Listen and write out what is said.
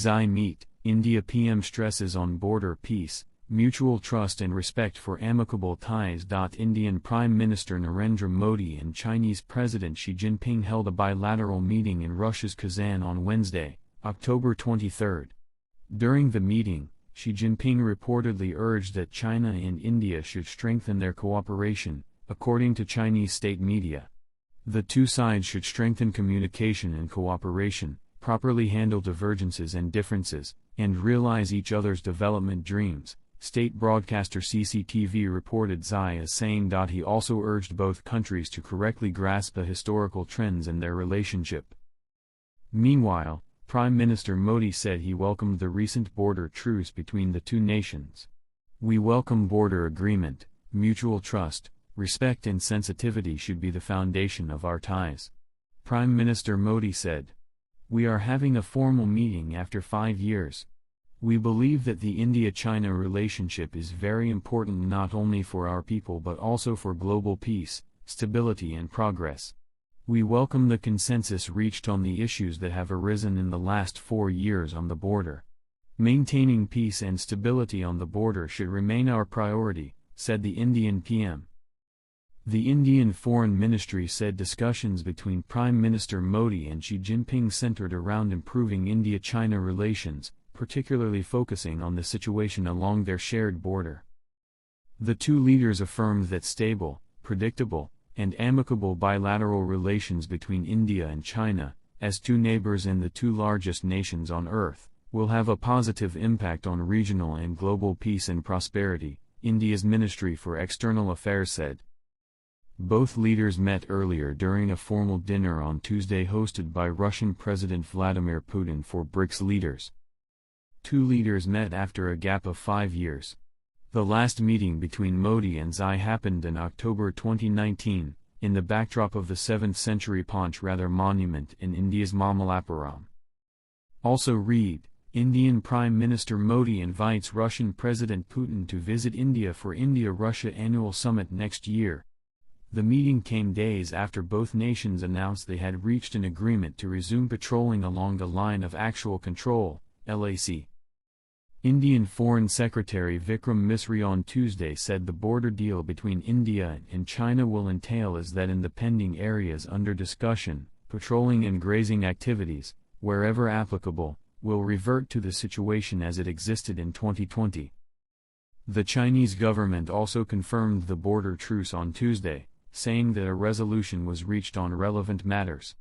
Xi meet, India PM stresses on border peace, mutual trust and respect for amicable ties. Indian Prime Minister Narendra Modi and Chinese President Xi Jinping held a bilateral meeting in Russia's Kazan on Wednesday, October 23. During the meeting, Xi Jinping reportedly urged that China and India should strengthen their cooperation, according to Chinese state media. The two sides should strengthen communication and cooperation, properly handle divergences and differences, and realize each other's development dreams, state broadcaster CCTV reported Xi as saying. He also urged both countries to correctly grasp the historical trends in their relationship. Meanwhile, Prime Minister Modi said he welcomed the recent border truce between the two nations. "We welcome border agreement, mutual trust, respect and sensitivity should be the foundation of our ties," Prime Minister Modi said. "We are having a formal meeting after 5 years. We believe that the India-China relationship is very important not only for our people but also for global peace, stability and progress. We welcome the consensus reached on the issues that have arisen in the last 4 years on the border. Maintaining peace and stability on the border should remain our priority," said the Indian PM. The Indian Foreign Ministry said discussions between Prime Minister Modi and Xi Jinping centered around improving India-China relations, particularly focusing on the situation along their shared border. The two leaders affirmed that stable, predictable, and amicable bilateral relations between India and China, as two neighbors and the two largest nations on Earth, will have a positive impact on regional and global peace and prosperity, India's Ministry for External Affairs said. Both leaders met earlier during a formal dinner on Tuesday hosted by Russian President Vladimir Putin for BRICS leaders. Two leaders met after a gap of 5 years. The last meeting between Modi and Xi happened in October 2019, in the backdrop of the 7th-century Panchratha monument in India's Mamallapuram. Also read, Indian Prime Minister Modi invites Russian President Putin to visit India for India-Russia annual summit next year. The meeting came days after both nations announced they had reached an agreement to resume patrolling along the Line of Actual Control, LAC. Indian Foreign Secretary Vikram Misri on Tuesday said the border deal between India and China will entail is that in the pending areas under discussion, patrolling and grazing activities, wherever applicable, will revert to the situation as it existed in 2020. The Chinese government also confirmed the border truce on Tuesday, saying that a resolution was reached on relevant matters.